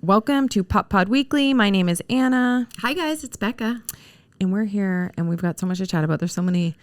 Welcome to Pop Pod Weekly. My name is Anna. Hi guys, it's Becca. And we're here and we've got so much to chat about. There's so many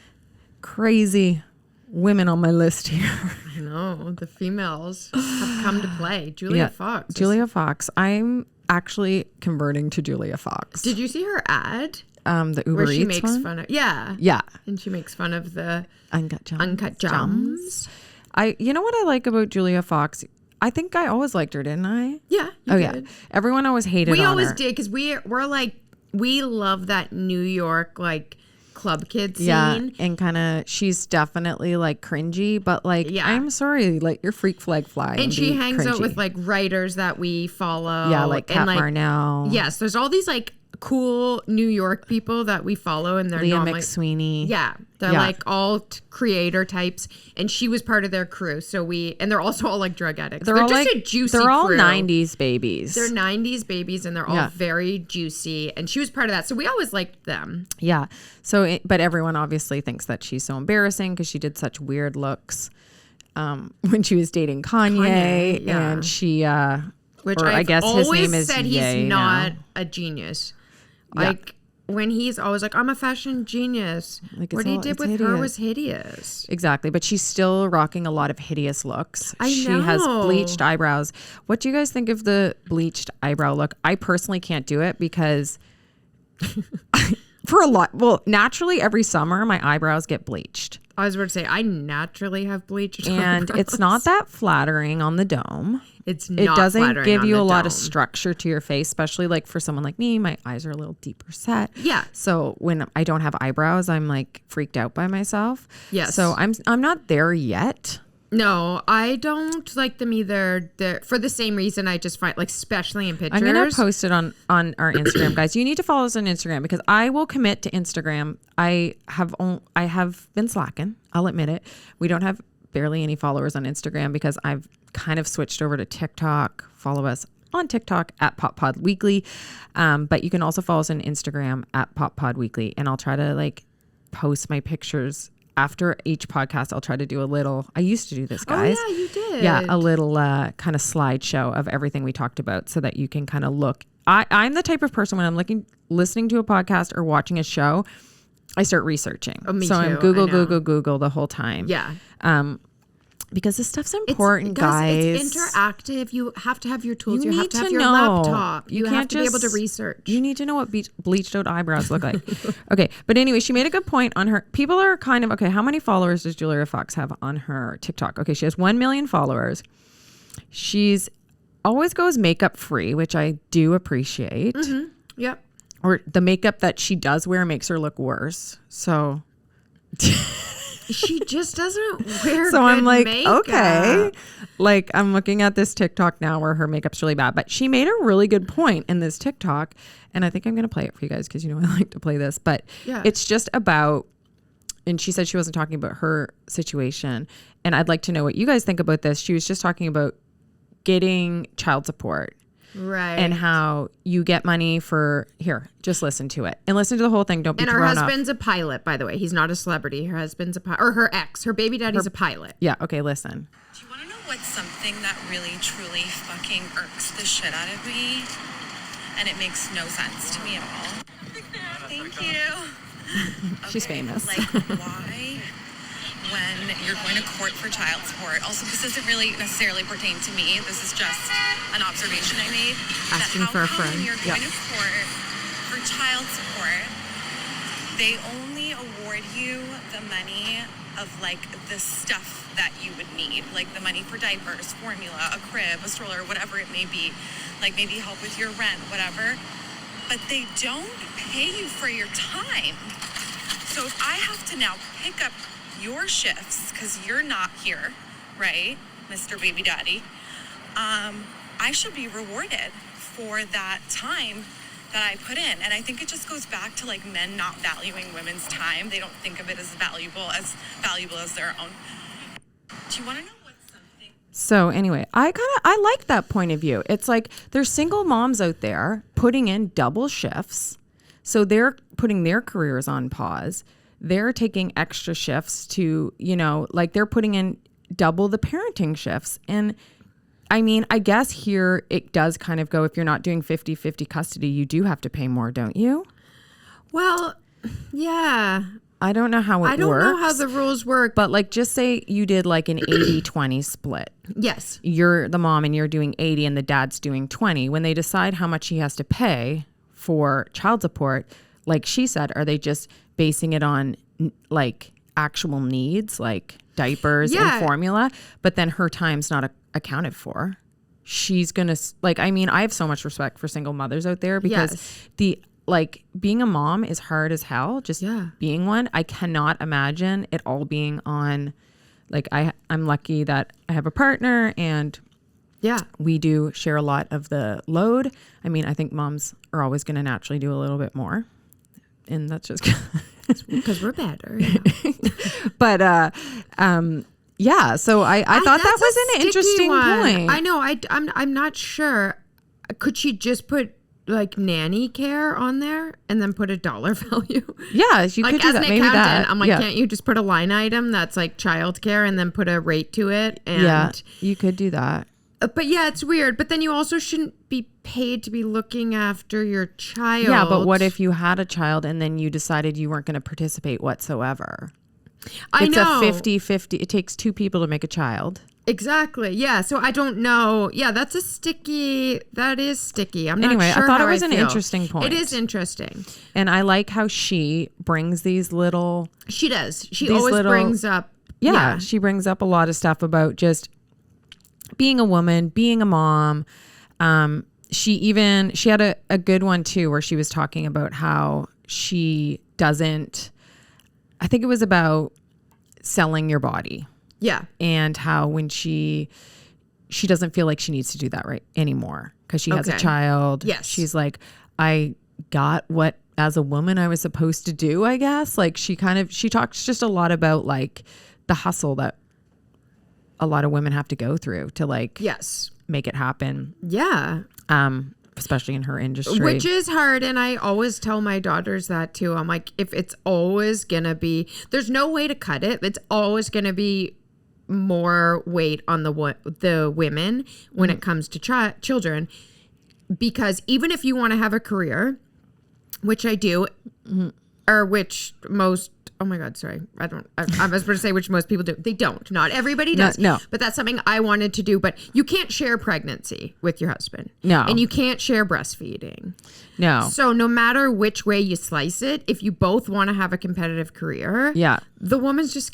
crazy women on my list here. I know, the females have come to play. Julia Fox. Julia Fox. I'm actually converting to Julia Fox. Did you see her ad? The Uber where she Eats makes one? fun of Yeah. And she makes fun of the uncut gems. You know what I like about Julia Fox? I think I always liked her, didn't I? Yeah. Yeah. Everyone always hated on her. We always did because we're like, we love that New York like club kid scene. Yeah, and kind of, she's definitely like cringy, but like, I'm sorry, like your freak flag fly. And she hangs out with like writers that we follow. Yeah, like Kat Marnell. Yes, there's all these like cool New York people that we follow, and they're Leah normally, McSweeney. Yeah, they're like all creator types, and she was part of their crew. And they're also all like drug addicts. They're all just like, a juicy they're all crew. 90s babies. They're 90s babies, and they're all very juicy. And she was part of that, so we always liked them. Yeah. So, but everyone obviously thinks that she's so embarrassing because she did such weird looks when she was dating Kanye and she. Which I guess his name is said Ye he's not now. a genius. Like when he's always like, I'm a fashion genius. Like what he did with her was hideous. Exactly. But she's still rocking a lot of hideous looks. She has bleached eyebrows. What do you guys think of the bleached eyebrow look? I personally can't do it because naturally every summer my eyebrows get bleached. I was about to say, I naturally have bleached and eyebrows. It's not that flattering on the dome. It doesn't give you a lot of structure to your face, especially like for someone like me. My eyes are a little deeper set. Yeah. So when I don't have eyebrows, I'm like freaked out by myself. Yes. So I'm not there yet. No, I don't like them either. For the same reason, I just find like, especially in pictures. I'm gonna post it on our Instagram, guys. You need to follow us on Instagram because I will commit to Instagram. I have been slacking. I'll admit it. We don't have barely any followers on Instagram because I've kind of switched over to TikTok. Follow us on TikTok at Pop Pod Weekly. But you can also follow us on Instagram at Pop Pod Weekly. And I'll try to like post my pictures after each podcast. I'll try to do a little, I used to do this, guys. Oh yeah, you did. Yeah, a little kind of slideshow of everything we talked about so that you can kind of look. I'm the type of person when I'm listening to a podcast or watching a show, I start researching. Oh, me so too. I'm Google the whole time. Yeah. Because this stuff's important, guys. It's interactive. You have to have your tools. You have to have your know. laptop. You can't have to be able to research. You need to know what bleached out eyebrows look like. Okay. But anyway, she made a good point on her. People are kind of, okay, how many followers does Julia Fox have on her TikTok? Okay, she has 1 million followers. She's always goes makeup free, which I do appreciate. Mm-hmm. Yep. Or the makeup that she does wear makes her look worse. So... She just doesn't wear so good I'm like, makeup. okay. Like I'm looking at this TikTok now where her makeup's really bad. But she made a really good point in this TikTok. And I think I'm going to play it for you guys because you know I like to play this. But it's just about, and she said she wasn't talking about her situation. And I'd like to know what you guys think about this. She was just talking about getting child support. Right. And how you get money for, here, just listen to it. And listen to the whole thing. Don't be thrown off. And her husband's a pilot, by the way. He's not a celebrity. Her husband's a pilot. Or her ex. Her baby daddy's a pilot. Yeah, okay, listen. Do you want to know what's something that really, truly fucking irks the shit out of me? And it makes no sense to me at all. Thank you. She's famous. Like, why? When you're going to court for child support. Also, this doesn't really necessarily pertain to me. This is just an observation I made. Asking for a friend. When you're going to court for child support, they only award you the money of like the stuff that you would need, like the money for diapers, formula, a crib, a stroller, whatever it may be, like maybe help with your rent, whatever. But they don't pay you for your time. So if I have to now pick up your shifts because you're not here, right, Mr. Baby Daddy, I should be rewarded for that time that I put in. And I think it just goes back to like men not valuing women's time. They don't think of it as valuable as their own. Do you want to know what's something? So anyway, I like that point of view. It's like there's single moms out there putting in double shifts. So they're putting their careers on pause. They're taking extra shifts to, like they're putting in double the parenting shifts. And I mean, I guess here it does kind of go, if you're not doing 50-50 custody, you do have to pay more, don't you? Well, yeah. I don't know how it works. I don't know how the rules work. But like, just say you did like an 80-20 split. Yes. You're the mom and you're doing 80 and the dad's doing 20. When they decide how much he has to pay for child support, like she said, are they just basing it on like actual needs, like diapers and formula? But then her time's not accounted for. She's going to, like, I mean, I have so much respect for single mothers out there because being a mom is hard as hell, just being one. I cannot imagine it all being on, like, I'm lucky that I have a partner and we do share a lot of the load. I mean, I think moms are always going to naturally do a little bit more, and that's just because we're better. But so I thought that was an interesting point. I know. I'm not sure. Could she just put like nanny care on there and then put a dollar value? Yeah, you like, could do as that. an Maybe accountant, that. I'm like, can't you just put a line item that's like childcare and then put a rate to it? And you could do that. But yeah, it's weird. But then you also shouldn't be paid to be looking after your child. Yeah, but what if you had a child and then you decided you weren't going to participate whatsoever? It's a 50-50. It takes two people to make a child. Exactly. Yeah. So I don't know. Yeah, that is sticky. I'm not sure. I thought it was an feel. interesting point. It is interesting. And I like how she brings these little... She does. She always brings up... Yeah, she brings up a lot of stuff about just being a woman, being a mom. She had a good one too, where she was talking about how she doesn't... I think it was about selling your body. Yeah. And how when she doesn't feel like she needs to do that right anymore because she has a child. Yes. She's like, I got what as a woman I was supposed to do, I guess. Like she talks just a lot about like the hustle that a lot of women have to go through to like make it happen. Yeah. Especially in her industry. Which is hard. And I always tell my daughters that too. I'm like, if it's always going to be, there's no way to cut it. It's always going to be more weight on the women when it comes to children. Because even if you want to have a career, which I do, or which most... Oh my God, sorry. I was going to say which most people do. They don't. Not everybody does. No. But that's something I wanted to do. But you can't share pregnancy with your husband. No. And you can't share breastfeeding. No. So no matter which way you slice it, if you both want to have a competitive career, the woman's just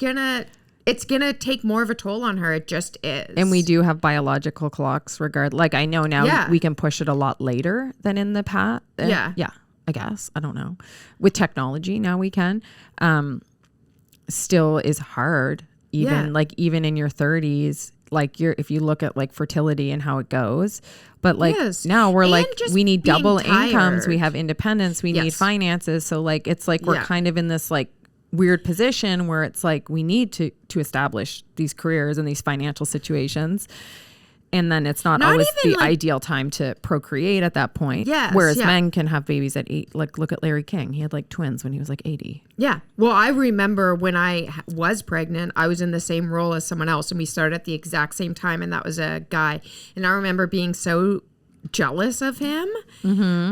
it's going to take more of a toll on her. It just is. And we do have biological clocks like I know now we can push it a lot later than in the past. Yeah. I guess. I don't know. With technology now we can. Still is hard. Even in your 30s, like if you look at like fertility and how it goes. But like now we're like, we need double incomes. We have independence. We need finances. So like, it's like we're kind of in this like weird position where it's like we need to establish these careers and these financial situations. And then it's not always the ideal time to procreate at that point. Yes, whereas men can have babies at 8. Like, look at Larry King. He had like twins when he was like 80. Yeah. Well, I remember when I was pregnant, I was in the same role as someone else. And we started at the exact same time. And that was a guy. And I remember being so jealous of him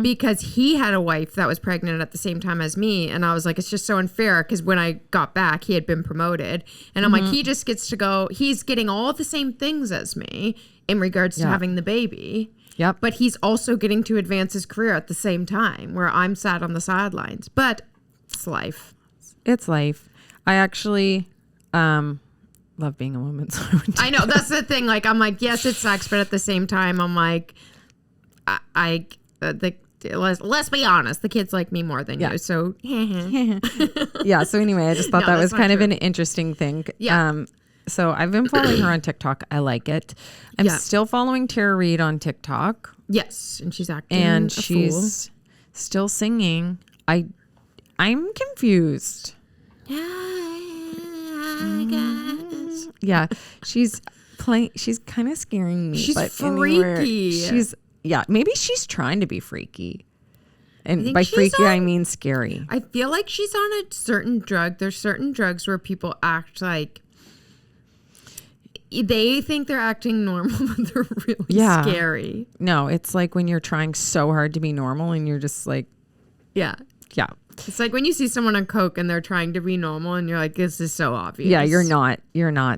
because he had a wife that was pregnant at the same time as me. And I was like, it's just so unfair because when I got back, he had been promoted. And I'm like, he just gets to go. He's getting all the same things as me in regards to having the baby. Yep. But he's also getting to advance his career at the same time where I'm sat on the sidelines. But it's life. It's life. I actually love being a woman. So I know. That's the thing. Like, I'm like, yes, it sucks. But at the same time, I'm like, let's be honest. The kids like me more than you. So, yeah. So anyway, I just thought that was kind of an interesting thing. Yeah. So I've been following her on TikTok. I like it. I'm still following Tara Reid on TikTok. Yes, and she's acting and she's still singing. I'm confused. I guess. Yeah, she's playing. She's kind of scaring me. She's but freaky. Maybe she's trying to be freaky. And by freaky, I mean scary. I feel like she's on a certain drug. There's certain drugs where people act like they think they're acting normal, but they're really scary. No, it's like when you're trying so hard to be normal and you're just like, yeah. It's like when you see someone on coke and they're trying to be normal and you're like, this is so obvious. Yeah, you're not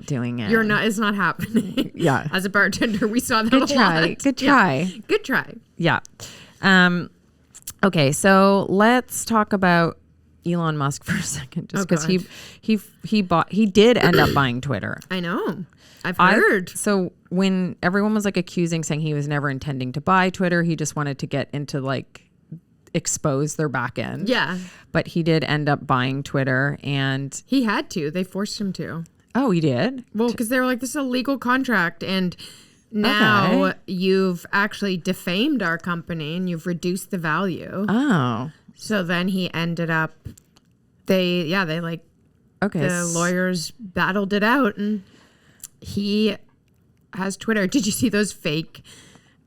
doing it. It's not happening. Yeah. As a bartender, we saw that Good a try. lot. Good try. Yeah. Good try. Yeah. Okay, so let's talk about Elon Musk for a second, just because he did end up buying Twitter. I know. I've heard. So when everyone was like accusing, saying he was never intending to buy Twitter, he just wanted to get into like expose their back end. Yeah. But he did end up buying Twitter, and he had to. They forced him to. Oh, he did? Well, because they were like, this is a legal contract, and now you've actually defamed our company and you've reduced the value. Oh. So then he ended up, the lawyers battled it out, and he has Twitter. Did you see those fake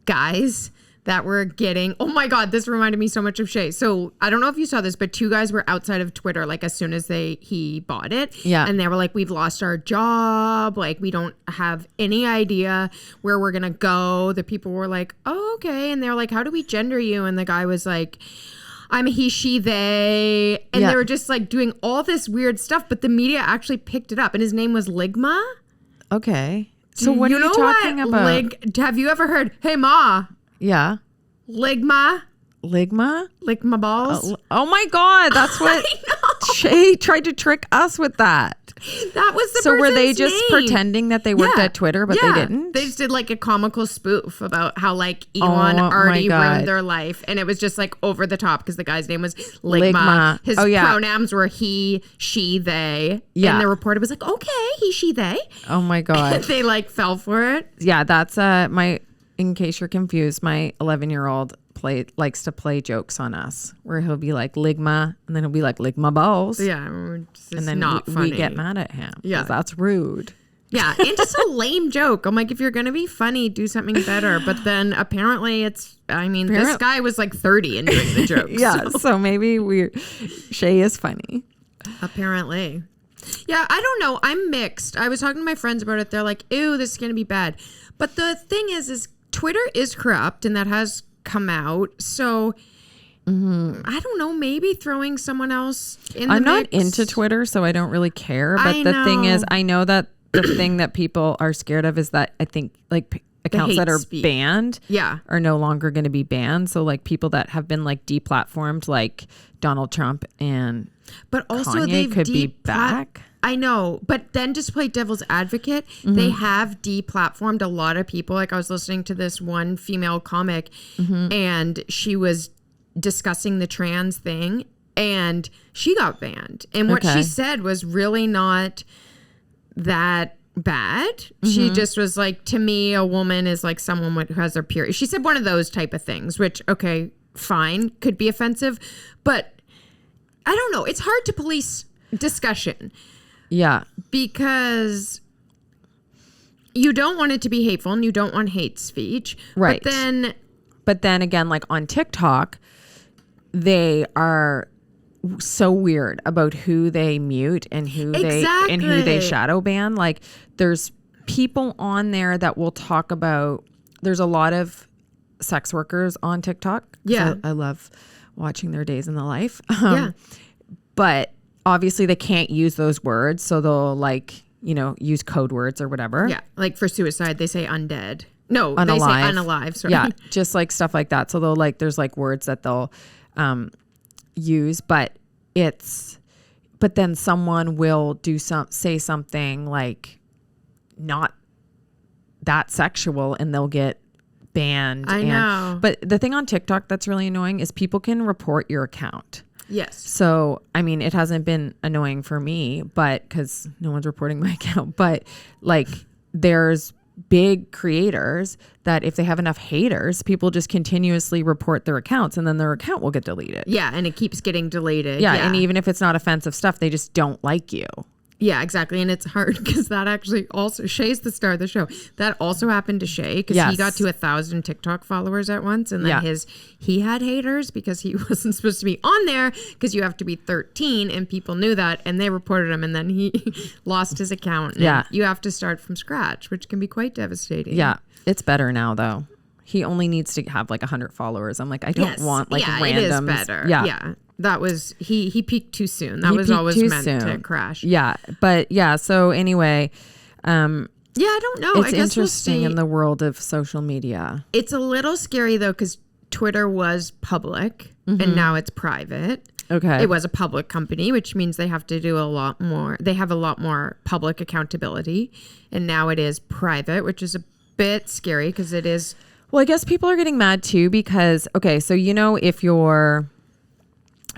guys that were getting, oh my God, this reminded me so much of Shay. So I don't know if you saw this, but 2 guys were outside of Twitter, like as soon as he bought it. Yeah. And they were like, we've lost our job. Like we don't have any idea where we're going to go. The people were like, oh, okay. And they were like, how do we gender you? And the guy was like, I'm he, she, they. And they were just like doing all this weird stuff, but the media actually picked it up. And his name was Ligma. Okay. So what are you talking about? Have you ever heard, hey Ma? Yeah. Ligma? Lick my balls? Oh my God. That's what Shay tried to trick us with that. That was the So were they just name. Pretending that they worked at Twitter, but they didn't? They just did like a comical spoof about how like Elon already ruined their life. And it was just like over the top because the guy's name was Ligma. His pronouns were he, she, they. Yeah. And the reporter was like, okay, he, she, they. Oh my God. They like fell for it. Yeah, that's in case you're confused, my 11-year-old likes to play jokes on us where he'll be like Ligma and then he'll be like lick my balls. Yeah. And then we get mad at him. Yeah. That's rude. Yeah. And just a lame joke. I'm like, if you're going to be funny, do something better. But then apparently this guy was like 30 and doing the jokes. Yeah. So maybe Shay is funny. Apparently. Yeah. I don't know. I'm mixed. I was talking to my friends about it. They're like, ew, this is going to be bad. But the thing is Twitter is corrupt and that has come out. So I don't know, maybe throwing someone else in the I'm not mix. into Twitter, so I don't really care. But the thing is, I know that the thing that people are scared of is that I think like accounts that are banned are no longer going to be banned. So like people that have been like deplatformed, like Donald Trump and but also Kanye could be back. I know, but then just play devil's advocate. They have deplatformed a lot of people. Like I was listening to this one female comic and she was discussing the trans thing and she got banned. And what she said was really not that bad. She just was like, to me, a woman is like someone who has their period. She said one of those type of things, which, okay, fine, could be offensive. But I don't know. It's hard to police discussion. Yeah. Because you don't want it to be hateful and you don't want hate speech. Right. But then again, like on TikTok, they are so weird about who they mute and who they shadow ban. Like there's people on there that will talk about, there's a lot of sex workers on TikTok. Yeah. I love watching their days in the life. But obviously they can't use those words, so they'll like, use code words or whatever. Yeah, like for suicide, they say undead. No, unalive. They say unalive. Sorry. Yeah, just like stuff like that. So they'll like, there's like words that they'll use, but then someone will say something like not that sexual and they'll get banned. I know. But the thing on TikTok that's really annoying is people can report your account. Yes. So, I mean, it hasn't been annoying for me, but because no one's reporting my account, but like there's big creators that if they have enough haters, people just continuously report their accounts and then their account will get deleted. Yeah. And it keeps getting deleted. Yeah. And even if it's not offensive stuff, they just don't like you. Yeah, exactly. And it's hard because that actually also, Shay's the star of the show. That also happened to Shay because he got to 1,000 TikTok followers at once. And then he had haters because he wasn't supposed to be on there because you have to be 13 and people knew that and they reported him and then he lost his account. And you have to start from scratch, which can be quite devastating. Yeah. It's better now though. He only needs to have like 100 followers. I'm like, I don't want like randoms. It is better. Yeah. That was, he peaked too soon. That was always meant to crash. Yeah. But yeah. So anyway, yeah, I don't know. It's interesting in the world of social media. It's a little scary though, because Twitter was public and now it's private. Okay. It was a public company, which means they have to do a lot more. They have a lot more public accountability. And now it is private, which is a bit scary because it is. Well, I guess people are getting mad too because, okay, so if you're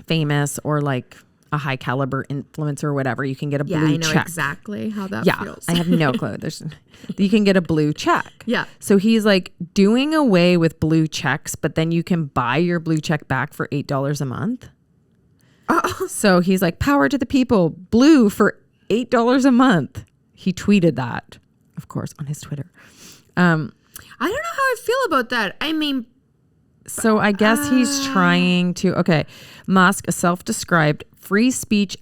famous or like a high caliber influencer or whatever, you can get a blue check. Yeah, I know exactly how that feels. I have no clue. You can get a blue check. Yeah. So he's like doing away with blue checks, but then you can buy your blue check back for $8 a month. Oh. So he's like, power to the people, blue for $8 a month. He tweeted that, of course, on his Twitter. I don't know how I feel about that. I mean, so I guess he's trying to, Musk, a self-described free speech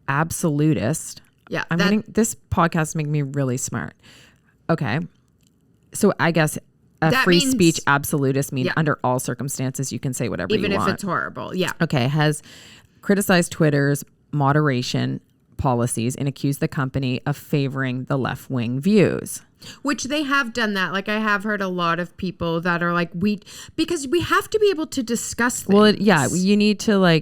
absolutist. Yeah. This podcast makes me really smart. Okay. So I guess free speech absolutist means under all circumstances, you can say whatever you want. Even if it's horrible. Yeah. Okay. Has criticized Twitter's moderation policies and accused the company of favoring the left-wing views. Which they have done that. Like I have heard a lot of people that are like, because we have to be able to discuss things. Well, you need to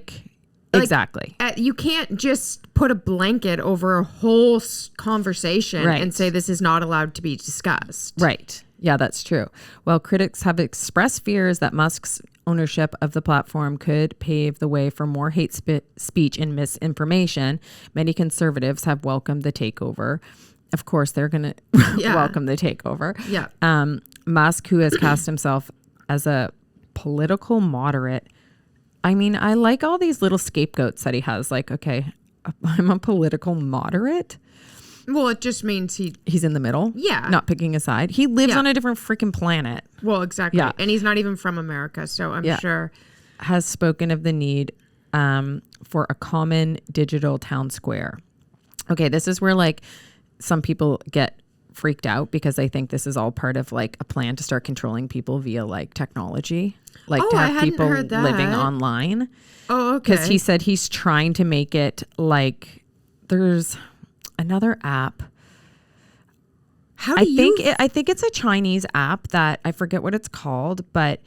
exactly. You can't just put a blanket over a whole conversation and say this is not allowed to be discussed. Right. Yeah, that's true. Well, critics have expressed fears that Musk's ownership of the platform could pave the way for more hate speech and misinformation. Many conservatives have welcomed the takeover. Of course, they're going to welcome the takeover. Yeah. Musk, who has cast himself as a political moderate. I mean, I like all these little scapegoats that he has. Like, okay, I'm a political moderate. Well, it just means he's in the middle. Yeah. Not picking a side. He lives on a different freaking planet. Well, exactly. Yeah. And he's not even from America. So I'm sure. Has spoken of the need for a common digital town square. Okay, this is where like some people get freaked out because they think this is all part of like a plan to start controlling people via like technology, like to have people living online. Oh, okay. Because he said he's trying to make it like there's another app. I think it's a Chinese app that I forget what it's called, but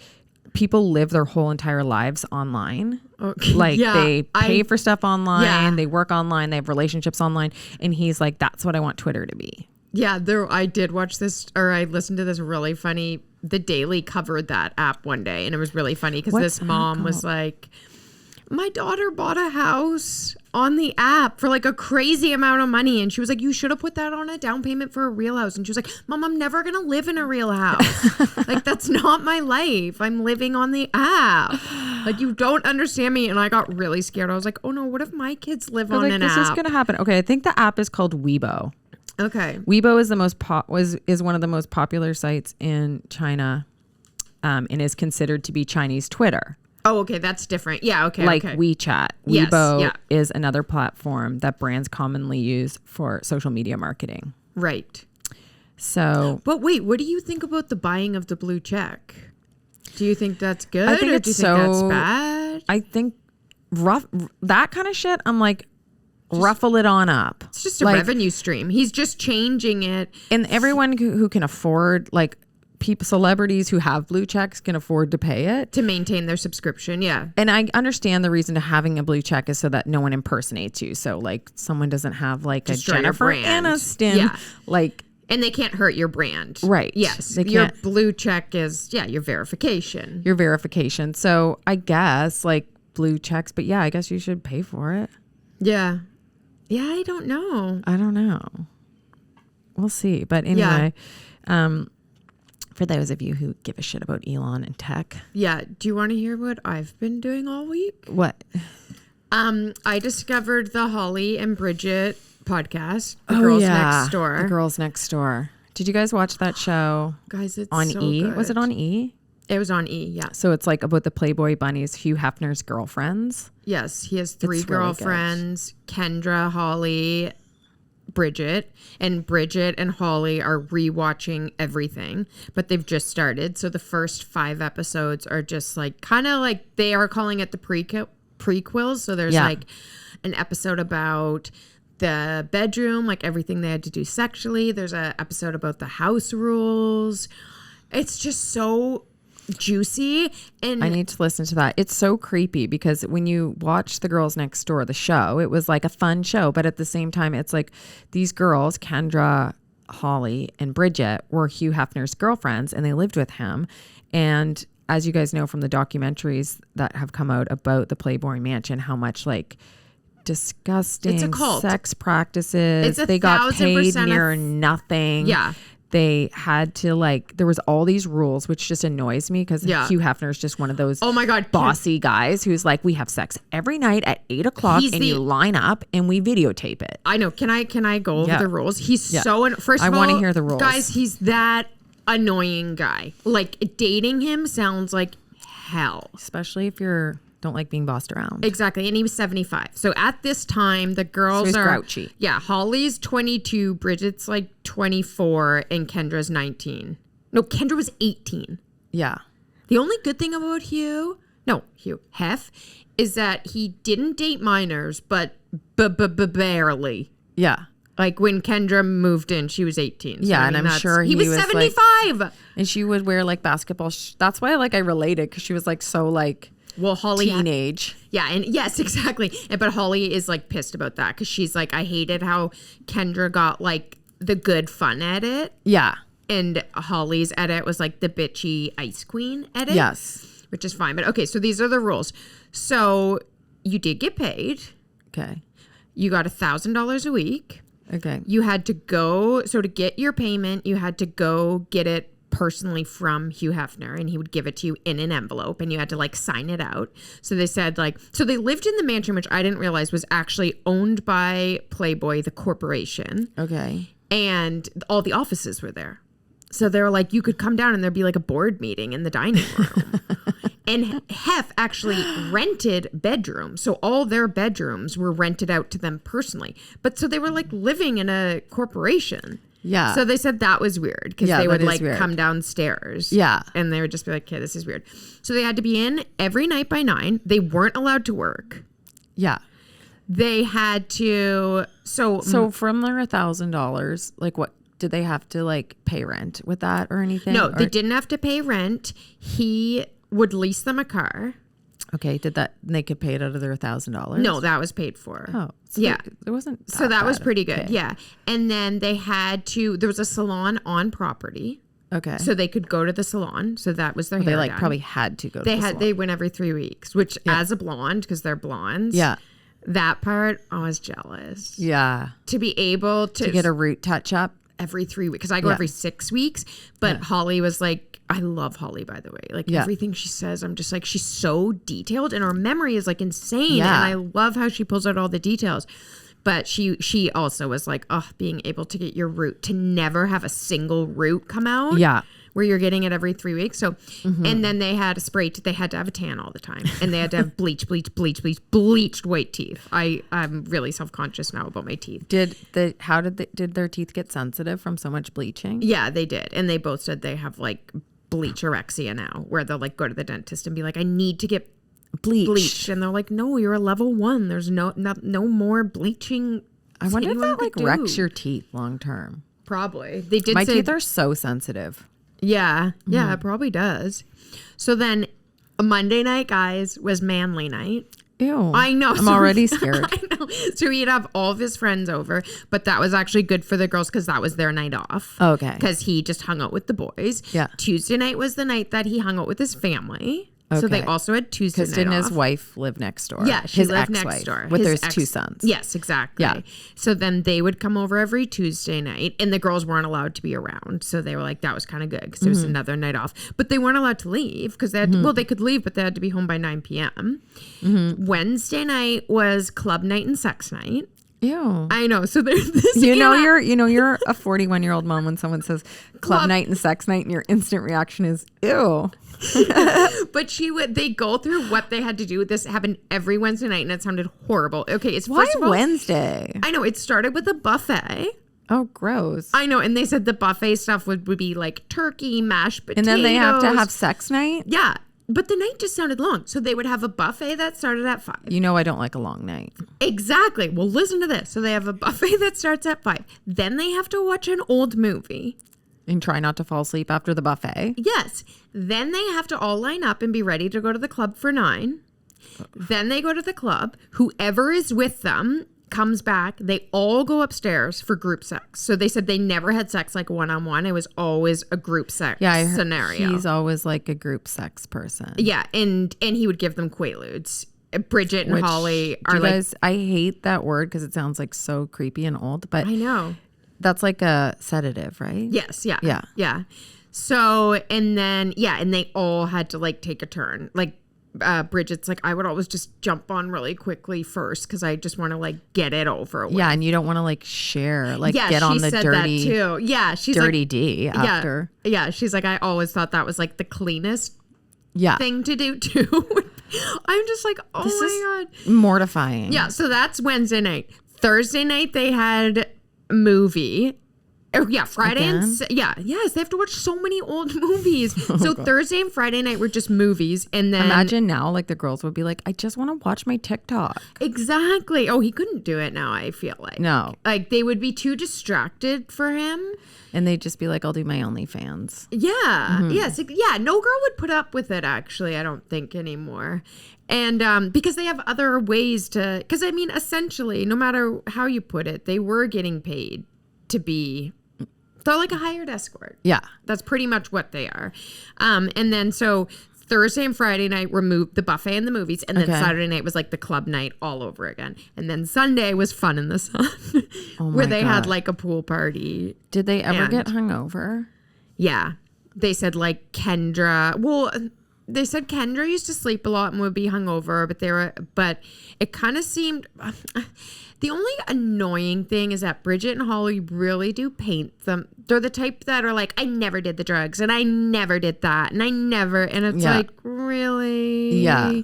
people live their whole entire lives online. Okay. Like they pay for stuff online, they work online, they have relationships online. And he's like, that's what I want Twitter to be. Yeah, I did watch this, or I listened to this really funny, The Daily covered that app one day. And it was really funny because this mom was like, my daughter bought a house on the app for like a crazy amount of money. And she was like, you should have put that on a down payment for a real house. And she was like, Mom, I'm never going to live in a real house. Like, that's not my life. I'm living on the app. Like, you don't understand me. And I got really scared. I was like, oh no, what if my kids live on an app? This is going to happen. Okay. I think the app is called Weibo. Okay. Weibo is the most is one of the most popular sites in China, and is considered to be Chinese Twitter. Oh, okay. That's different. Yeah. Okay. Like WeChat. Weibo is another platform that brands commonly use for social media marketing. Right. So. But wait, what do you think about the buying of the blue check? Do you think that's good? I think or do you think that's bad? I think that kind of shit, I'm like, ruffle it on up. It's just a revenue stream. He's just changing it. And everyone who can afford, like, celebrities who have blue checks can afford to pay it to maintain their subscription. Yeah. And I understand the reason to having a blue check is so that no one impersonates you. So like someone doesn't have like destroy a Jennifer Aniston, like, and they can't hurt your brand. Right. Yes. Your blue check is your verification. Your verification. So I guess like blue checks, but I guess you should pay for it. Yeah. Yeah. I don't know. We'll see. But anyway, for those of you who give a shit about Elon and tech. Yeah. Do you want to hear what I've been doing all week? What? I discovered the Holly and Bridget podcast, The Girls Next Door. The Girls Next Door. Did you guys watch that show? Guys, it's on so E? good. Was it on E? It was on E, yeah. So it's like about the Playboy bunnies, Hugh Hefner's girlfriends. Yes, he has 3 It's really girlfriends, Kendra, Holly, Bridget. And Bridget and Holly are rewatching everything, but they've just started. So the first 5 episodes are just like, kind of like, they are calling it the prequels. So there's like an episode about the bedroom, like everything they had to do sexually. There's an episode about the house rules. It's just so juicy, and I need to listen to that. It's so creepy because when you watch The Girls Next Door, the show, it was like a fun show, but at the same time, it's like these girls, Kendra, Holly, and Bridget, were Hugh Hefner's girlfriends, and they lived with him. And as you guys know from the documentaries that have come out about the Playboy Mansion, how much like disgusting It's a cult. sex practices. It's They got paid 1,000% near nothing. Yeah. They had to like, there was all these rules, which just annoys me because Hugh Hefner is just one of those oh my God, bossy guys who's like, we have sex every night at 8 o'clock and you line up and we videotape it. I know. Can I go over the rules? He's so, first I of all, want to hear the rules. Guys, he's that annoying guy. Like, dating him sounds like hell. Especially if you don't like being bossed around. Exactly. And he was 75. So at this time, the girls he's are grouchy. Yeah. Holly's 22, Bridget's like 24, and Kendra's 19. No, Kendra was 18. Yeah. The only good thing about Hef, is that he didn't date minors, but barely. Yeah. Like when Kendra moved in, she was 18. So Yeah, and I'm sure he was was 75. Like, and she would wear like basketball. That's why like I related because she was like so like Holly teenage. Yeah, and yes, exactly. But Holly is like pissed about that because she's like, I hated how Kendra got like the good fun edit. Yeah. And Holly's edit was like the bitchy ice queen edit. Yes. Which is fine. But okay, so these are the rules. So you did get paid. Okay. You got $1,000 a week. Okay. You had to go, so to get your payment, you had to go get it personally from Hugh Hefner, and he would give it to you in an envelope, and you had to like sign it out. So they said like, so they lived in the mansion, which I didn't realize was actually owned by Playboy, the corporation. Okay. And all the offices were there. So they were like, you could come down and there'd be like a board meeting in the dining room. And Hef actually rented bedrooms. So all their bedrooms were rented out to them personally. But so they were like living in a corporation. Yeah. So they said that was weird because they would like come downstairs. Yeah. And they would just be like, okay, this is weird. So they had to be in every night by 9. They weren't allowed to work. Yeah. They had to. So from their $1,000, like what? Did they have to like pay rent with that or anything? No, they didn't have to pay rent. He would lease them a car. Okay, they could pay it out of their $1,000? No, that was paid for. Oh, so yeah. It wasn't So that was bad. pretty good. Okay. Yeah. And then there was a salon on property. Okay. So they could go to the salon. So that was their hair they like done. probably had to go to the salon. They went every 3 weeks, which as a blonde, because they're blondes. Yeah. That part, I was jealous. Yeah. To be able to get a root touch up. Every 3 weeks, because I go every 6 weeks. But Holly was like, I love Holly, by the way. Like everything she says, I'm just like, she's so detailed, and her memory is like insane. Yeah. And I love how she pulls out all the details. But she also was like, oh, being able to get your root, to never have a single root come out. Yeah. Where you're getting it every 3 weeks. So, and then they had a spray. They had to have a tan all the time, and they had to have bleached white teeth. I'm really self-conscious now about my teeth. Did their teeth get sensitive from so much bleaching? Yeah, they did, and they both said they have like bleachorexia now, where they'll like go to the dentist and be like, I need to get bleached, and they're like, no, you're a level 1. There's no more bleaching. I wonder if that like wrecks your teeth long term. Probably. They did. My say teeth are so sensitive. Yeah, it probably does. So then Monday night, guys, was manly night. Ew. I know. I'm already scared. I know. So he'd have all of his friends over, but that was actually good for the girls because that was their night off. Okay. Because he just hung out with the boys. Yeah. Tuesday night was the night that he hung out with his family. So they also had Tuesday night Because didn't off. his wife live next door? Yeah, she his lived ex-wife, next door. with His their 2 sons. Yes, exactly. Yeah. So then they would come over every Tuesday night, and the girls weren't allowed to be around. So they were like, that was kind of good because it was another night off. But they weren't allowed to leave because they had to, they could leave, but they had to be home by 9 p.m. Wednesday night was club night and sex night. Ew. I know. So there's this. You're a 41-year-old mom when someone says club night and sex night, and your instant reaction is ew. But they go through what they had to do. This happened every Wednesday night, and it sounded horrible. Okay, it's Why first of all, Wednesday? I know it started with a buffet. Oh, gross. I know, and they said the buffet stuff would be like turkey, mashed potatoes, And then they have to have sex night. Yeah, but the night just sounded long, so they would have a buffet that started at 5. You know I don't like a long night. Exactly. Well, listen to this. So they have a buffet that starts at 5. Then they have to watch an old movie. And try not to fall asleep after the buffet. Yes. Then they have to all line up and be ready to go to the club for 9. Then they go to the club. Whoever is with them comes back. They all go upstairs for group sex. So they said they never had sex like one-on-one. It was always a group sex scenario. He's always like a group sex person. Yeah, and he would give them Quaaludes. Bridget and Holly are guys, I hate that word because it sounds like so creepy and old, but I know. That's like a sedative, right? Yes, yeah. Yeah. Yeah. So, and then, and they all had to like take a turn. Like, Bridget's like, I would always just jump on really quickly first because I just want to like get it over with. Yeah, and you don't want to like share, like get on the dirty, that too. Yeah, she's dirty like, D after. Yeah, she's like, I always thought that was like the cleanest thing to do too. I'm just like, oh this my God. Mortifying. Yeah, so that's Wednesday night. Thursday night they had movie. Oh, yeah, Friday yes, they have to watch so many old movies. So Thursday and Friday night were just movies, and then imagine now, like the girls would be like, I just want to watch my TikTok. Exactly. Oh, he couldn't do it now. I feel no, like they would be too distracted for him, and they'd just be like, I'll do my OnlyFans. Yeah. Yes. Yeah. No girl would put up with it. Actually, I don't think anymore. And because they have other ways to, because I mean, essentially, no matter how you put it, they were getting paid to be. They're like a hired escort. Yeah. That's pretty much what they are. And then so Thursday and Friday night were the buffet and the movies. And then Saturday night was like the club night all over again. And then Sunday was fun in the sun where they had like a pool party. Did they ever get hungover? Yeah. They said like Kendra used to sleep a lot and would be hungover, but it kind of seemed the only annoying thing is that Bridget and Holly really do paint them. They're the type that are like, I never did the drugs and I never did that and it's like, really? Yeah.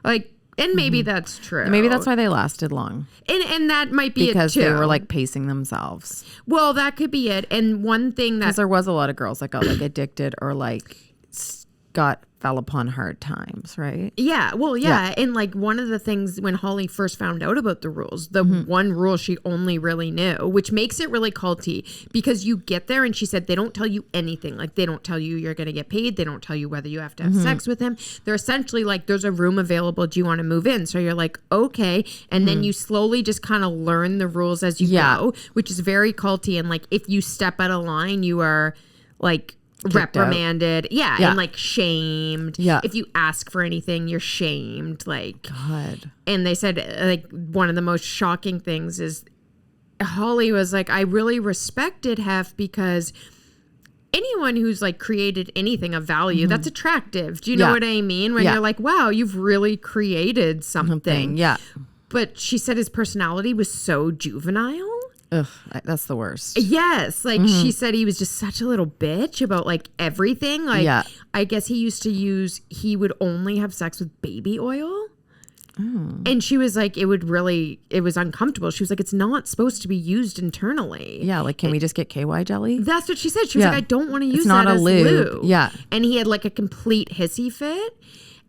Like, and maybe that's true. And maybe that's why they lasted long. And that might be because it too. They were like pacing themselves. Well, that could be it. And one thing that there was a lot of girls that got like addicted or like fell upon hard times, right? Yeah. Well, yeah. And like one of the things when Holly first found out about the rules, the one rule she only really knew, which makes it really culty because you get there and she said they don't tell you anything. Like they don't tell you you're going to get paid. They don't tell you whether you have to have sex with him. They're essentially like, there's a room available. Do you want to move in? So you're like, okay. And then you slowly just kind of learn the rules as you go, which is very culty. And like, if you step out of line, you are like, reprimanded and like shamed. If you ask for anything, you're shamed. Like God. And they said like one of the most shocking things is Holly was like, I really respected Hef because anyone who's like created anything of value, that's attractive. Do you know what I mean? When you're like, wow, you've really created something. Yeah. But she said his personality was so juvenile. Ugh, that's the worst. Yes. Like she said he was just such a little bitch about like everything. Like I guess he would only have sex with baby oil. And she was like, it was uncomfortable. She was like, it's not supposed to be used internally. Yeah. Like, can we just get KY jelly? That's what she said. She was like, I don't want to use that as lube. lube. Yeah. And he had like a complete hissy fit.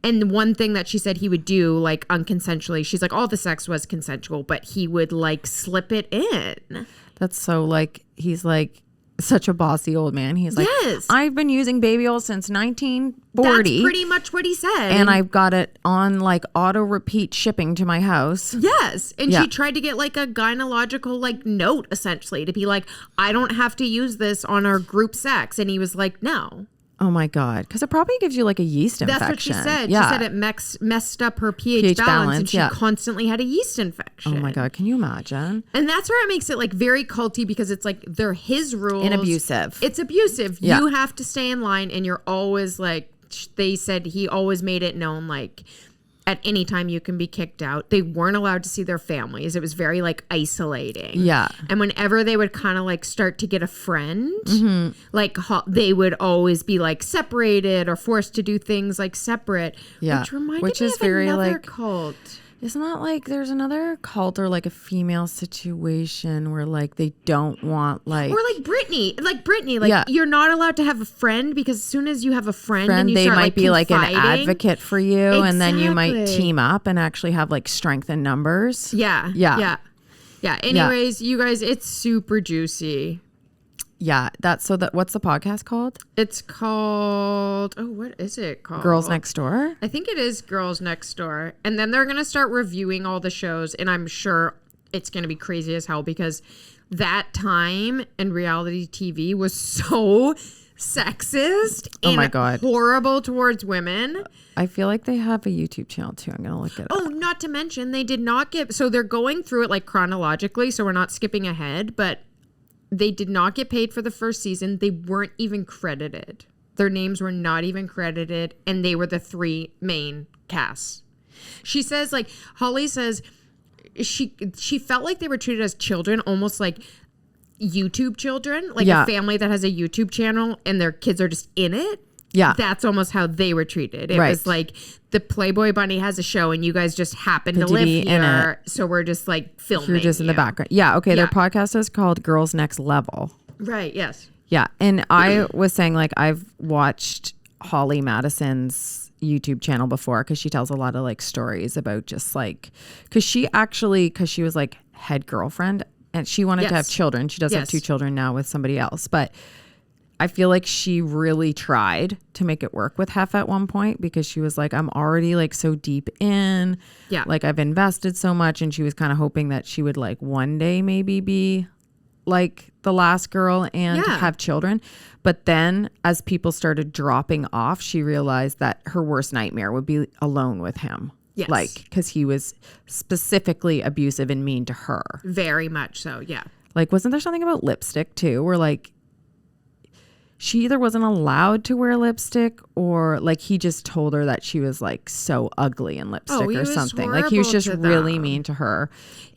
And one thing that she said he would do, like unconsensually, she's like, all the sex was consensual, but he would like slip it in. That's so like, he's like such a bossy old man. He's like, I've been using baby oil since 1940. That's pretty much what he said. And I've got it on like auto repeat shipping to my house. Yes. And she tried to get like a gynecological like note essentially to be like, I don't have to use this on our group sex. And he was like, no. Oh my God. Because it probably gives you like a yeast infection. That's what she said. She said it messed up her pH balance and she constantly had a yeast infection. Oh my God. Can you imagine? And that's where it makes it like very culty because it's like they're his rules. And abusive. It's abusive. Yeah. You have to stay in line and you're always like, they said he always made it known like, at any time you can be kicked out. They weren't allowed to see their families. It was very like isolating. Yeah. And whenever they would kind of like start to get a friend, like they would always be like separated or forced to do things like separate. Yeah. Which reminded Which me is of very, another like, cult. Isn't that like there's another cult or like a female situation where like they don't want like Or like Britney, like Yeah. you're not allowed to have a friend because as soon as you have a friend and you they start might like be like an confiding- advocate for you, and then you might Exactly. team up and actually have like strength in numbers. Yeah. Anyways, you guys, it's super juicy. Yeah, what's the podcast called? It's called, what is it called? Girls Next Door? I think it is Girls Next Door. And then they're going to start reviewing all the shows. And I'm sure it's going to be crazy as hell because that time in reality TV was so sexist Oh my and God. horrible towards women. I feel like they have a YouTube channel too. I'm going to look it up. Oh, not to mention they did not get, so they're going through it like chronologically. So we're not skipping ahead, but they did not get paid for the first season. They weren't even credited. Their names were not even credited, and they were the 3 main casts. She says, like, Holly says she felt like they were treated as children, almost like YouTube children, like Yeah. a family that has a YouTube channel and their kids are just in it. Yeah. That's almost how they were treated. It Right. was like the Playboy Bunny has a show and you guys just happen to To live be in here. So we're just like filming. You're just in the you. background. Yeah, okay. Their Yeah. podcast is called Girls Next Level. Right, yes. Yeah, and I was saying like I've watched Holly Madison's YouTube channel before because she tells a lot of like stories about just like because she was like head girlfriend and she wanted to have Yes. children. She does have Yes. 2 children now with somebody else, but I feel like she really tried to make it work with Hef at one point because she was like, I'm already like so deep in. Yeah. Like I've invested so much, and she was kind of hoping that she would like one day maybe be like the last girl and Yeah. have children. But then as people started dropping off, she realized that her worst nightmare would be alone with him. Yes. Like, because he was specifically abusive and mean to her. Very much so, yeah. Like, wasn't there something about lipstick too, where like she either wasn't allowed to wear lipstick or like he just told her that she was like so ugly in lipstick he or was something. Like he was horrible just to really them. mean to her.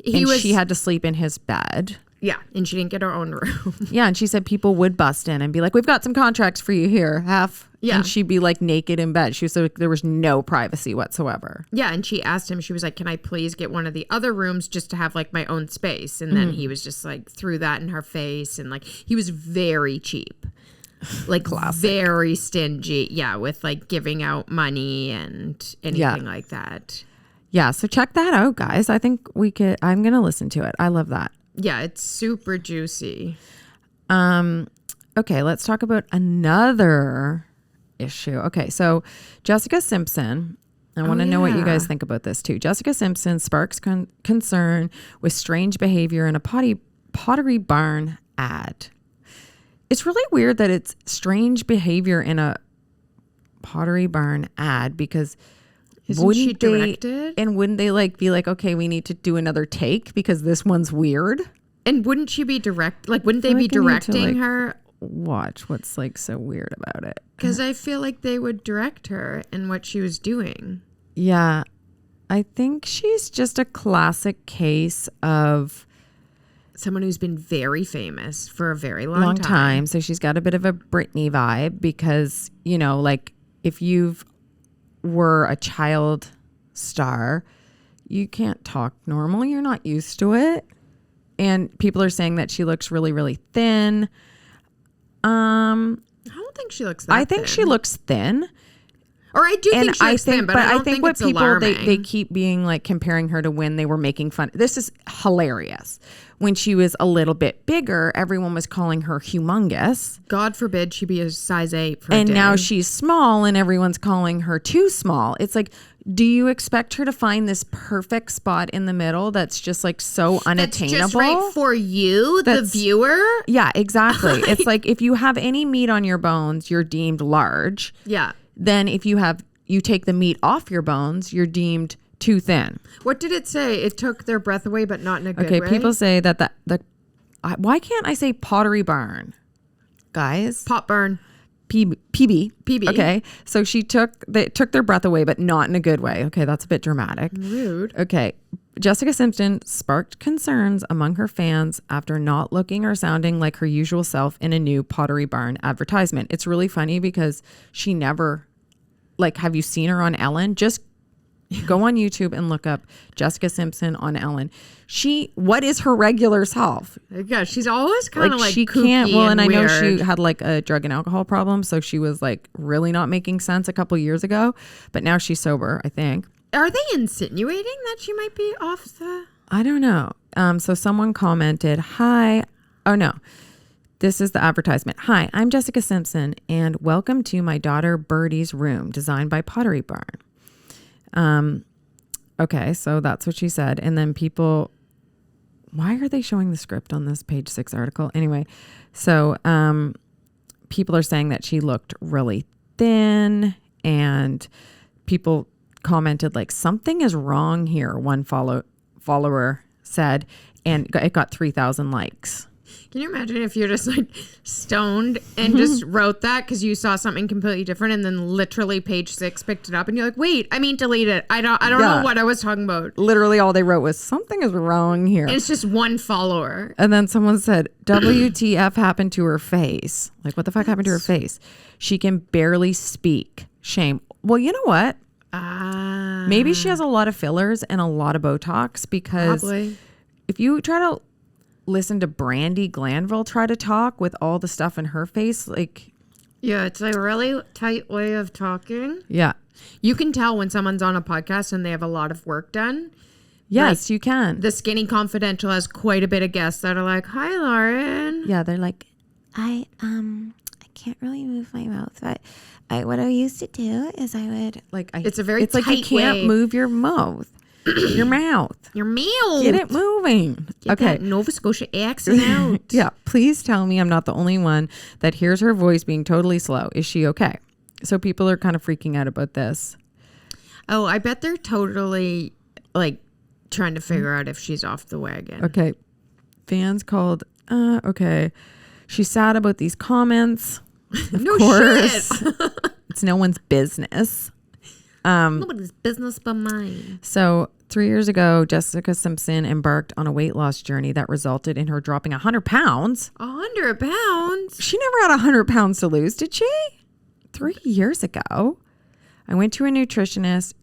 She had to sleep in his bed. Yeah, and she didn't get her own room. Yeah, and she said people would bust in and be like, "We've got some contracts for you here, Hef." Yeah. And she'd be like naked in bed. She said there was no privacy whatsoever. Yeah, and she asked him, she was like, can I please get one of the other rooms just to have like my own space? And then he was just like threw that in her face, and like he was very cheap. Like very stingy. Yeah, with like giving out money and anything like that. Yeah, so check that out, guys. I think I'm going to listen to it. I love that. Yeah, it's super juicy. Okay, let's talk about another issue. Okay, so Jessica Simpson, I want to know what you guys think about this too. Jessica Simpson sparks concern with strange behavior in a Pottery Barn ad. It's really weird that it's strange behavior in a Pottery Barn ad because Isn't she directed? Wouldn't they like be like, okay, we need to do another take because this one's weird? And wouldn't she be wouldn't they I be feel like I need to, directing like, her? Watch what's like so weird about it. Because I feel like they would direct her in what she was doing. Yeah, I think she's just a classic case of Someone who's been very famous for a very long time. So she's got a bit of a Britney vibe because, you know, like if you've were a child star, you can't talk normal. You're not used to it. And people are saying that she looks really, really thin. I don't think she looks that I think she looks thin. Or I do think she looks thin, but I don't think what it's people alarming. they keep being like comparing her to when they were making fun. This is hilarious. When she was a little bit bigger, everyone was calling her humongous. God forbid she be a size 8 for And a day. now she's small and everyone's calling her too small. It's like, do you expect her to find this perfect spot in the middle that's just like so unattainable? That's just right for you, the viewer. Yeah, exactly. It's like if you have any meat on your bones, you're deemed large. Yeah. Then if you take the meat off your bones, you're deemed too thin. What did it say? It took their breath away, but not in a good way. Okay, people say that why can't I say Pottery Barn? Guys, Pot burn. PB. Okay. So they took their breath away, but not in a good way. Okay. That's a bit dramatic. Rude. Okay. Jessica Simpson sparked concerns among her fans after not looking or sounding like her usual self in a new Pottery Barn advertisement. It's really funny because she never, like, have you seen her on Ellen? Just go on YouTube and look up Jessica Simpson on Ellen. What is her regular self? Yeah, she's always kind of like she kooky can't. Well, and I know weird. she had like a drug and alcohol problem, so she was like really not making sense a couple years ago. But now she's sober, I think. Are they insinuating that she might be off the... I don't know. So someone commented, "Hi." Oh no. This is the advertisement. "Hi, I'm Jessica Simpson, and welcome to my daughter Birdie's room, designed by Pottery Barn." Okay, so that's what she said. And then people, why are they showing the script on this page 6 article? Anyway, so people are saying that she looked really thin, and people commented like, "Something is wrong here," one follower said, and it got 3,000 likes. Can you imagine if you're just like stoned and just wrote that because you saw something completely different, and then literally page 6 picked it up and you're like, wait, I mean, delete it. I don't know what I was talking about. Literally all they wrote was, "Something is wrong here." And it's just one follower. And then someone said, "WTF happened to her face?" Like, what the fuck happened to her face? "She can barely speak. Shame." Well, you know what? Maybe she has a lot of fillers and a lot of Botox, because Probably. if you try to listen to Brandy Glanville try to talk with all the stuff in her face, like... Yeah, it's a really tight way of talking. Yeah. You can tell when someone's on a podcast and they have a lot of work done. Yes, you can. The Skinny Confidential has quite a bit of guests that are like, "Hi, Lauren." Yeah, they're like, I can't really move my mouth, but what I used to do is I would like, It's a very it's like you tight can't way. move your mouth. Your mouth. Your meal. Get it moving. Get Okay. that Nova Scotia accent out. Yeah. Please tell me I'm not the only one that hears her voice being totally slow. Is she okay? So people are kind of freaking out about this. Oh, I bet they're totally like trying to figure out if she's off the wagon. Okay. Fans called, okay. She's sad about these comments. Of No course. shit. It's no one's business. Nobody's business but mine. So 3 years ago, Jessica Simpson embarked on a weight loss journey that resulted in her dropping 100 pounds. 100 pounds. She never had 100 pounds to lose, did she? 3 years ago. I went to a nutritionist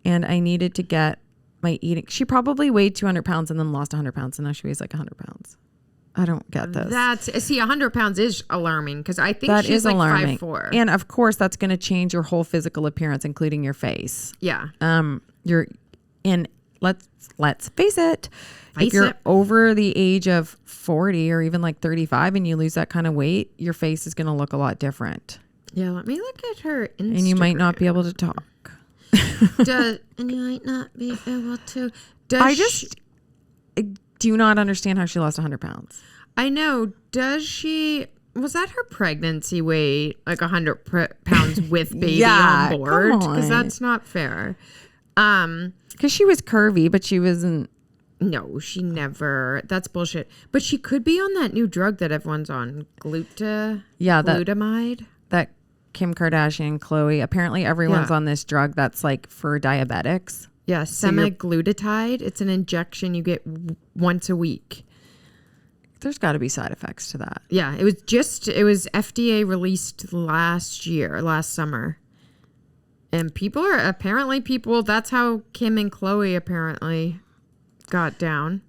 and I needed to get my eating. She probably weighed 200 pounds and then lost 100 pounds. And now she weighs like 100 pounds. I don't get this. 100 pounds is alarming because I think That she's is like alarming. 5'4". And of course, that's going to change your whole physical appearance, including your face. Yeah. You're in. Let's face it. Face if you're it. over the age of 40 or even like 35 and you lose that kind of weight, your face is going to look a lot different, Yeah, let me look at her Instagram. and you might not be able to talk. And you might not be able to. I do not understand how she lost 100 pounds. I know. Was that her pregnancy weight, like 100 pounds with baby Yeah, on board? come Because on. that's not fair. Because she was curvy, but she wasn't. No, she never. That's bullshit. But she could be on that new drug that everyone's on, Yeah, glutamide. that Kim Kardashian, Khloe. Apparently, everyone's Yeah. on this drug that's like for diabetics. Yeah, you're- semaglutide. It's an injection you get once a week. There's got to be side effects to that. Yeah, it was FDA released last summer. And that's how Kim and Khloe apparently got down.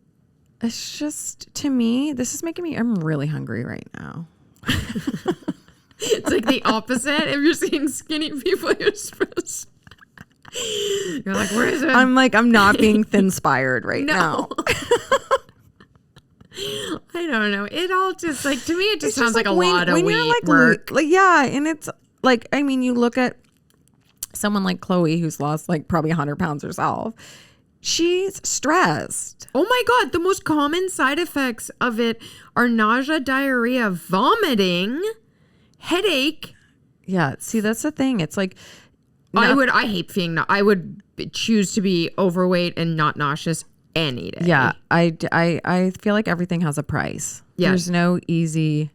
It's just, to me, this is making me, I'm really hungry right now. It's like the opposite. If you're seeing skinny people, you're supposed you're like, where is it? I'm not being thin-spired right now. I don't know. It all just like, to me, it just It's sounds just like a lot of when wheat you're like, work. yeah, and it's like, I mean, you look at someone like Khloe who's lost like probably 100 pounds herself. She's stressed. Oh my God. The most common side effects of it are nausea, diarrhea, vomiting, headache. Yeah, see, that's the thing. It's like, I hate being, I would choose to be overweight and not nauseous any day. yeah, I feel like everything has a price. Yeah. There's no easy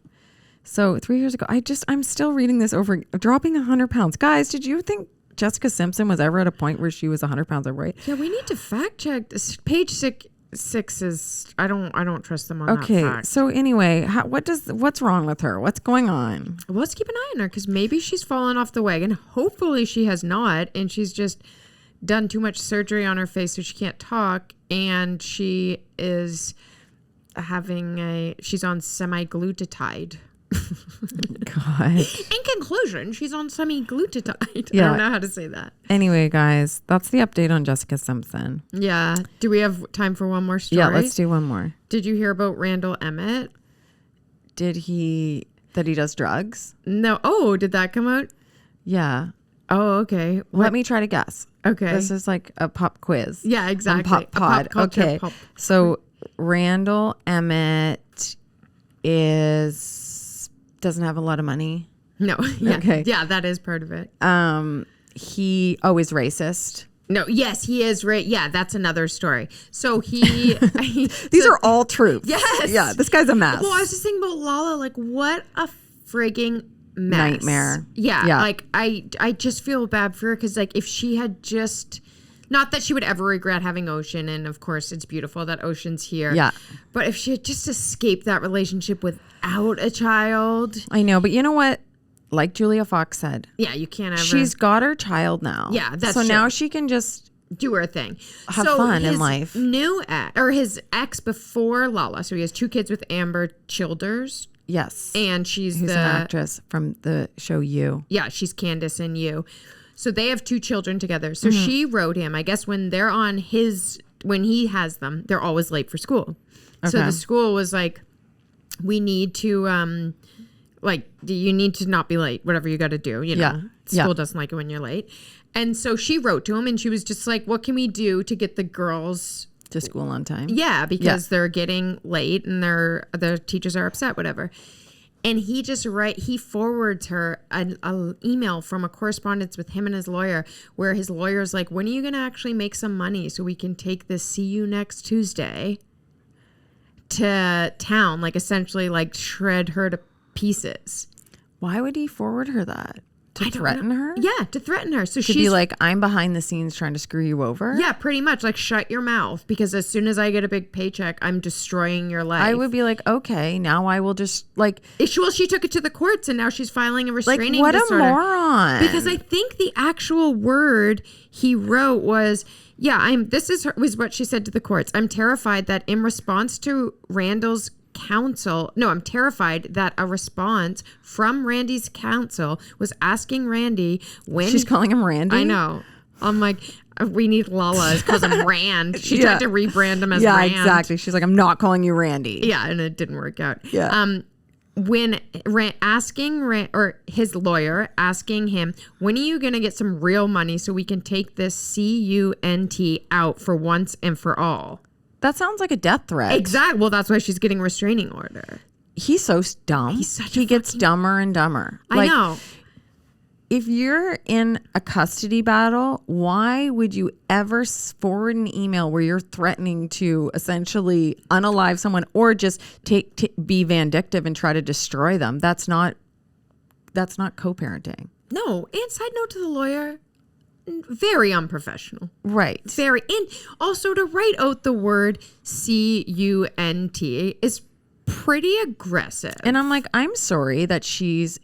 So 3 years ago, I'm still reading this over, dropping 100 pounds. Guys, did you think Jessica Simpson was ever at a point where she was 100 pounds overweight? Yeah, we need to fact check this. Page six is, I don't trust them on that fact. So anyway, what's wrong with her? What's going on? Well, let's keep an eye on her because maybe she's fallen off the wagon. Hopefully she has not, and she's just done too much surgery on her face so she can't talk, and she is she's on semi-glutide. God. In conclusion, she's on semi-glutide. Yeah. I don't know how to say that. Anyway, guys, that's the update on Jessica Simpson. Yeah. Do we have time for one more story? Yeah, let's do one more. Did you hear about Randall Emmett? That he does drugs? No. Oh, did that come out? Yeah. Oh, okay. Let me try to guess. Okay. This is like a pop quiz. Yeah, exactly. Pop pod. A pop culture Okay. So Randall Emmett doesn't have a lot of money. No. Yeah. Okay. Yeah, that is part of it. He is racist. No. Yes, he is right. Yeah, that's another story. So he. These are all truths. Yes. Yeah. This guy's a mess. Well, I was just thinking about Lala. Like, what a frigging mess. Nightmare. Yeah. Yeah. Like, I just feel bad for her because, like, if she had just. Not that she would ever regret having Ocean, and of course it's beautiful that Ocean's here. Yeah. But if she had just escaped that relationship without a child. I know, but you know what? Like Julia Fox said, Yeah, you can't ever. she's got her child now. Yeah, that's so true. now she can just do her thing. have fun in his life. His ex before Lala. So he has 2 kids with Amber Childers, Yes. and she's Who's an actress from the show You. Yeah, she's Candace in You. So they have 2 children together. So she wrote him, I guess when they're on when he has them, they're always late for school. So Okay. the school was like, we need to, you need to not be late, whatever you got to do, you know. Yeah. School Yeah. doesn't like it when you're late. And so she wrote to him and she was just like, what can we do to get the girls To school on time. Yeah, because they're getting late and their teachers are upset, whatever. And he forwards her an email from a correspondence with him and his lawyer where his lawyer's like, when are you going to actually make some money so we can take this see you next Tuesday to town, like essentially like shred her to pieces. Why would he forward her that? To threaten her? Yeah, to threaten her. So To be like, I'm behind the scenes trying to screw you over? Yeah, pretty much. Like, shut your mouth because as soon as I get a big paycheck, I'm destroying your life. I would be like, okay, now I will just like. She took it to the courts and now she's filing a restraining what disorder. a moron. Because I think the actual word he wrote was, was what she said to the courts. I'm terrified that in response to Randall's counsel, I'm terrified that a response from Randy's counsel was asking Randy when She's calling him Randy? I know. I'm like, we need Lala. It's calls him Rand. She tried to rebrand him as Rand. Yeah, exactly. She's like, I'm not calling you Randy. Yeah, and it didn't work out. Yeah. When his lawyer asking him, when are you going to get some real money so we can take this CUNT out for once and for all? That sounds like a death threat. Exactly. Well, that's why she's getting restraining order. He's so dumb. He gets dumber and dumber. I know. If you're in a custody battle, why would you ever forward an email where you're threatening to essentially unalive someone or just be vindictive and try to destroy them? That's not co-parenting. No. And side note to the lawyer, very unprofessional. Right. Very. And also to write out the word CUNT is pretty aggressive. And I'm like, I'm sorry that she's,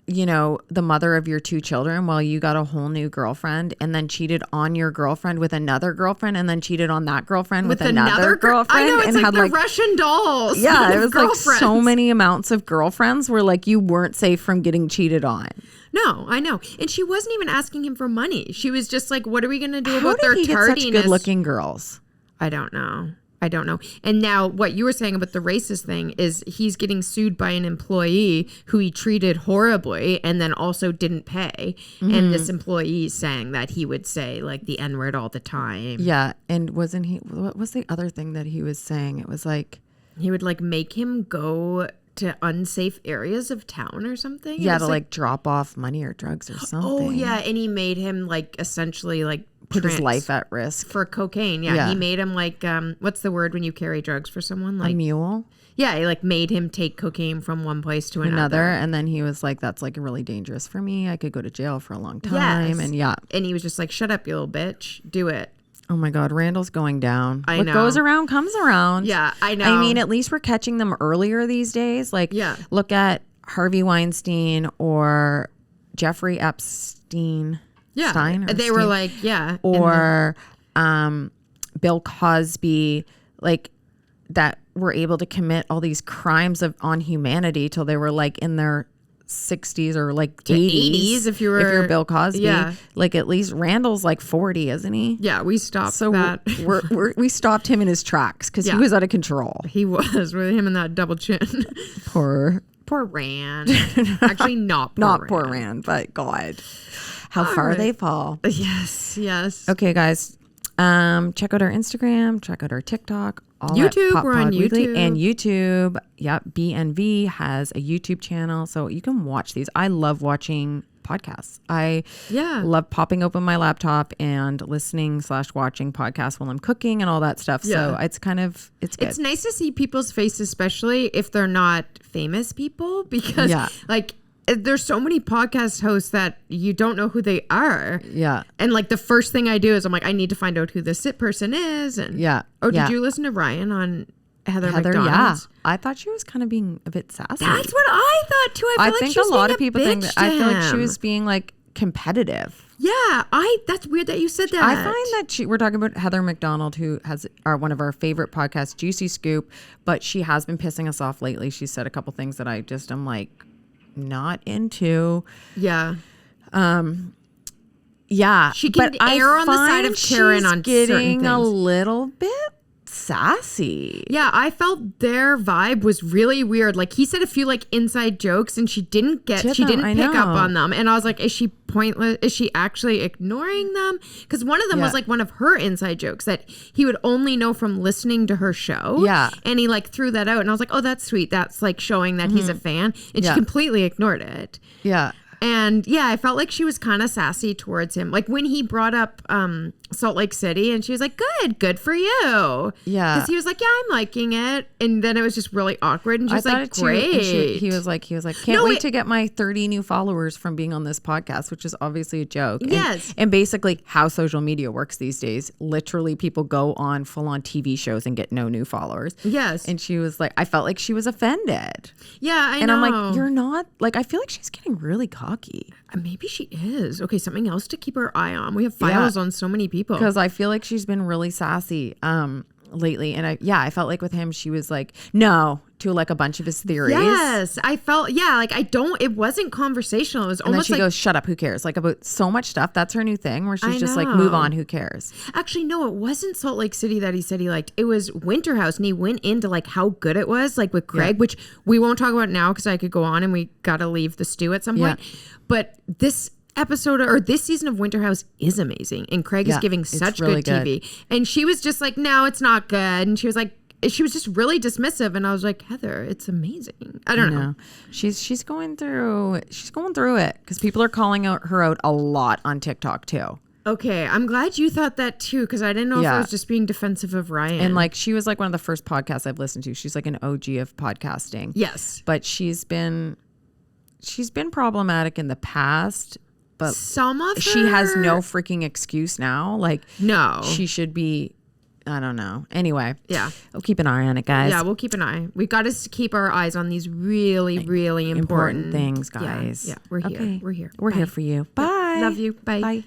the mother of your 2 children while you got a whole new girlfriend and then cheated on your girlfriend with another girlfriend and then cheated on that girlfriend with another girlfriend. I know, it's and like had the Russian dolls. Yeah, it was like so many amounts of girlfriends where like you weren't safe from getting cheated on. No, I know. And she wasn't even asking him for money. She was just like, what are we going to do How about did their he tardiness? get such good-looking girls? I don't know. And now what you were saying about the racist thing is he's getting sued by an employee who he treated horribly and then also didn't pay. Mm-hmm. And this employee is saying that he would say like the N-word all the time. Yeah. And wasn't he, what was the other thing that he was saying? It was like. He would like make him go to unsafe areas of town or something. Yeah, to like drop off money or drugs or something. Oh yeah. And he made him like essentially like put his life at risk. for cocaine. Yeah, he made him like what's the word when you carry drugs for someone? Like a mule. Yeah, he like made him take cocaine from one place to another. And then he was like, that's like really dangerous for me. I could go to jail for a long time. Yes. And he was just like, shut up, you little bitch. Do it. Oh my God, Randall's going down. I what know. goes around comes around. Yeah, I know. I mean, at least we're catching them earlier these days. Like, look at Harvey Weinstein or Jeffrey Epstein. Yeah, Stein they were like, yeah. Or Bill Cosby, like that were able to commit all these crimes on humanity till they were like in their 60s or like 80s if you're Bill Cosby. Yeah. Like at least Randall's like 40, isn't he? Yeah, we stopped that. we stopped him in his tracks because he was out of control. He was with him and that double chin. Poor Rand. Actually, not poor Rand, but God, how far they fall. Yes. Okay, guys. Check out our Instagram, check out our TikTok, all YouTube. We're on YouTube and YouTube. Yep, BNV has a YouTube channel, so you can watch these. I love watching podcasts. I love popping open my laptop and listening/watching podcasts while I'm cooking and all that stuff. So it's good. It's nice to see people's faces, especially if they're not famous people, because like there's so many podcast hosts that you don't know who they are. Yeah. And like the first thing I do is I'm like, I need to find out who this person is. And did you listen to Ryan on Heather McDonald? Yeah. I thought she was kind of being a bit sassy. That's what I thought too. I think a lot of people think that. I feel like she was being like competitive. Yeah, that's weird that you said that. I find that we're talking about Heather McDonald, who has one of our favorite podcasts, Juicy Scoop, but she has been pissing us off lately. She said a couple things that I'm like, not into. Yeah. She can err on the side of Karen on certain things. A little bit sassy. Yeah, I felt their vibe was really weird. Like he said a few like inside jokes and she didn't pick up on them. And I was like, is she pointless? Is she actually ignoring them? Because one of them was like one of her inside jokes that he would only know from listening to her show. Yeah. And he like threw that out and I was like, oh, that's sweet. That's like showing that he's a fan. And she completely ignored it. Yeah. And I felt like she was kind of sassy towards him. Like when he brought up Salt Lake City and she was like, good for you. Yeah. Because he was like, yeah, I'm liking it. And then it was just really awkward. And she was like, great. He was like, can't wait to get my 30 new followers from being on this podcast, which is obviously a joke. Yes. And basically how social media works these days. Literally people go on full on TV shows and get no new followers. Yes. And she was like, I felt like she was offended. Yeah, I know. And I'm like, you're not. Like, I feel like she's getting really cocky. Maybe she is. Okay, something else to keep our eye on. We have files on so many people. Because I feel like she's been really sassy lately. And I felt like with him, she was like, no, to like a bunch of his theories. Yes, I felt, like it wasn't conversational. It was almost like. And then she goes, shut up, who cares? Like about so much stuff. That's her new thing where she's just like, move on, who cares? Actually, no, it wasn't Salt Lake City that he said he liked. It was Winter House. And he went into like how good it was, like with Craig, which we won't talk about now because I could go on and we got to leave the stew at some point. But this episode or this season of Winter House is amazing. And Craig is giving such really good TV. And she was just like, no, it's not good. And she was just really dismissive. And I was like, Heather, it's amazing. I don't know. She's going through it because people are calling her out a lot on TikTok too. Okay, I'm glad you thought that too, because I didn't know if I was just being defensive of Ryan. And like she was like one of the first podcasts I've listened to. She's like an OG of podcasting. Yes. But she's been problematic in the past. But she has no freaking excuse now. Like, no, she should be. I don't know. Anyway, we'll keep an eye on it, guys. Yeah, we'll keep an eye. We got to keep our eyes on these really, really important things, guys. Yeah, we're here. Okay. We're here. We're here for you. Bye. Love you. Bye. Bye.